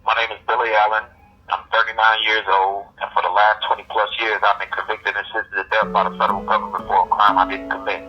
My name is Billie Allen. I'm 39 years old, and for the last 20 plus years, I've been convicted and sentenced to death by the federal government for a crime I didn't commit.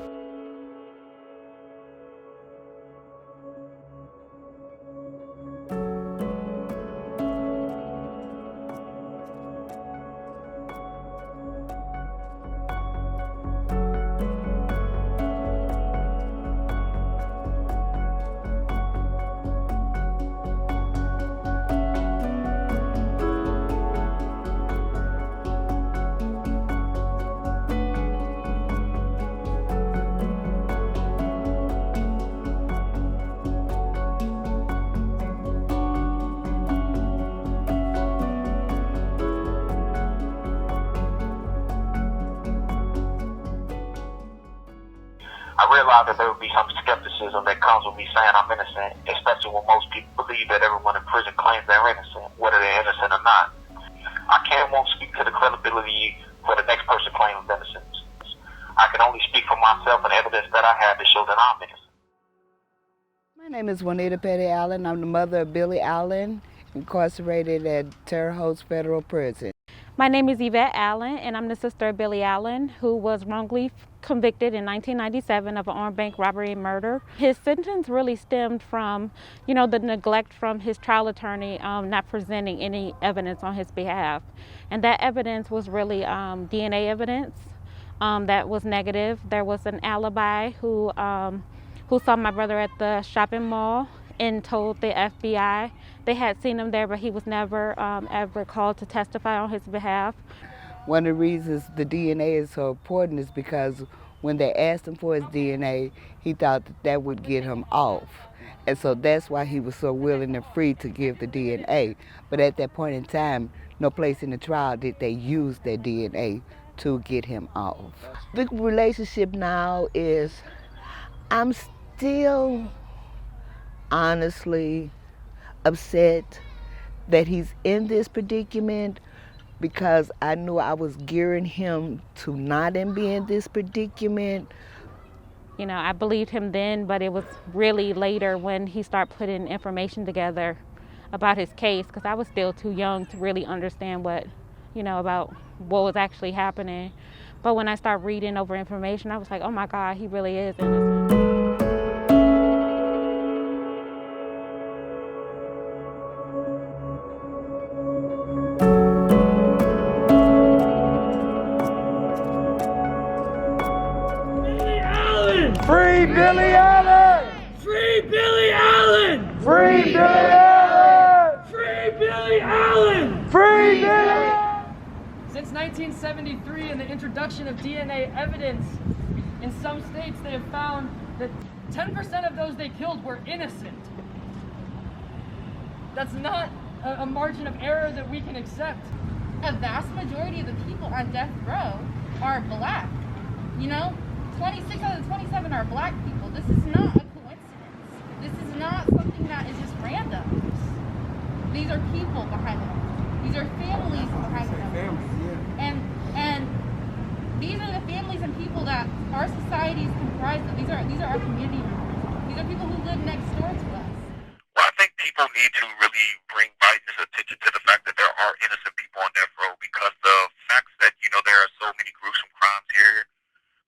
I realized that there would be some skepticism that comes with me saying I'm innocent, especially when most people believe that everyone in prison claims they're innocent, whether they're innocent or not. I won't speak to the credibility for the next person claiming innocence. I can only speak for myself and evidence that I have to show that I'm innocent. My name is Juanita Petty Allen. I'm the mother of Billie Allen, incarcerated at Terre Haute Federal Prison. My name is Yvette Allen, and I'm the sister of Billie Allen, who was wrongly convicted in 1997 of an armed bank robbery and murder. His sentence really stemmed from, the neglect from his trial attorney not presenting any evidence on his behalf. And that evidence was really DNA evidence that was negative. There was an alibi who saw my brother at the shopping mall and told the FBI they had seen him there, but he was never ever called to testify on his behalf. One of the reasons the DNA is so important is because when they asked him for his DNA, he thought that would get him off. And so that's why he was so willing and free to give the DNA. But at that point in time, no place in the trial did they use their DNA to get him off. The relationship now is, I'm still honestly upset that he's in this predicament, because I knew I was gearing him to not be in this predicament. I believed him then, but it was really later when he started putting information together about his case, because I was still too young to really understand about what was actually happening. But when I started reading over information, I was like, oh my God, he really is innocent. Free Billie Allen! Free Billie Allen! Free Billie Allen! Free Billie Allen! Free Billie Allen! Since 1973 and the introduction of DNA evidence, in some states they have found that 10% of those they killed were innocent. That's not a margin of error that we can accept. A vast majority of the people on death row are black. 26 out of the 27 are black people. This is not a coincidence. This is not something that is just random. These are people behind them. These are families behind them. And these are the families and people that our society is comprised of. These are our community members. These are people who live next door to us. Well, I think people need to really bring Biden's attention to the fact that there are innocent people on death row, because the facts that, there are so many gruesome crimes here,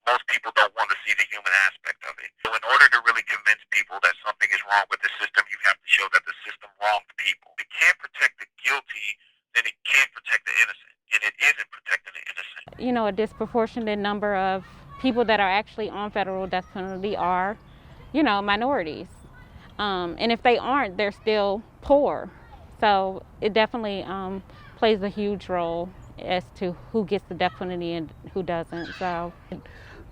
most people don't want to see the human aspect of it. So in order to really convince people that something is wrong with the system, you have to show that the system wronged people. It can't protect the guilty, then it can't protect the innocent. And it isn't protecting the innocent. A disproportionate number of people that are actually on federal death penalty are, minorities. And if they aren't, they're still poor. So it definitely plays a huge role as to who gets the death penalty and who doesn't.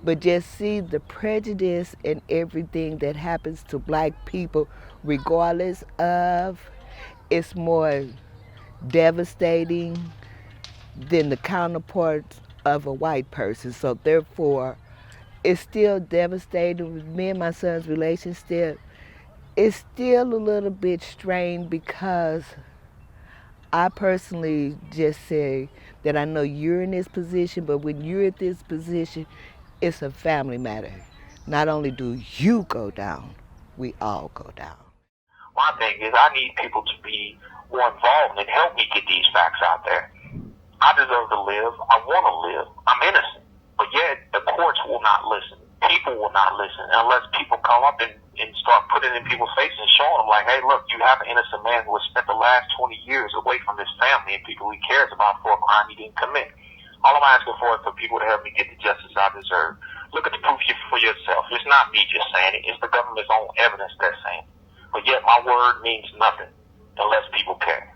But just see the prejudice and everything that happens to black people, regardless of, it's more devastating than the counterpart of a white person. So therefore, it's still devastating. With me and my son's relationship, it's still a little bit strained, because I personally just say that I know you're in this position, but when you're at this position, it's a family matter. Not only do you go down, we all go down. My thing is, I need people to be were involved and helped me get these facts out there. I deserve to live. I want to live. I'm innocent. But yet, the courts will not listen. People will not listen unless people come up and start putting it in people's faces and showing them, like, hey, look, you have an innocent man who has spent the last 20 years away from his family and people he cares about for a crime he didn't commit. All I'm asking for is for people to help me get the justice I deserve. Look at the proof for yourself. It's not me just saying it. It's the government's own evidence that's saying it. But yet my word means nothing unless people care.